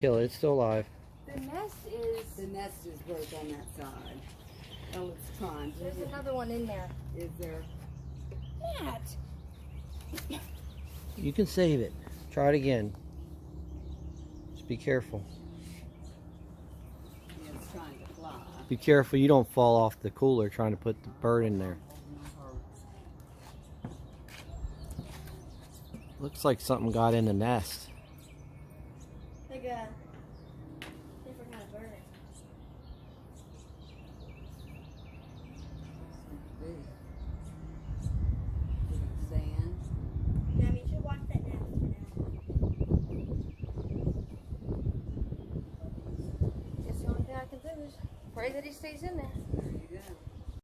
Kill it. It's still alive. The nest is broke on that side. Oh, it's trying. There's another one in there. Is there? Matt! You can save it. Try it again. Just be careful. Yeah, it's trying to fly. Be careful you don't fall off the cooler trying to put the bird in there. Looks like something got in the nest. Like a different kind of bird. Sand. Yeah, you should watch that nest for now. Guess the only thing I can do is pray that he stays in there.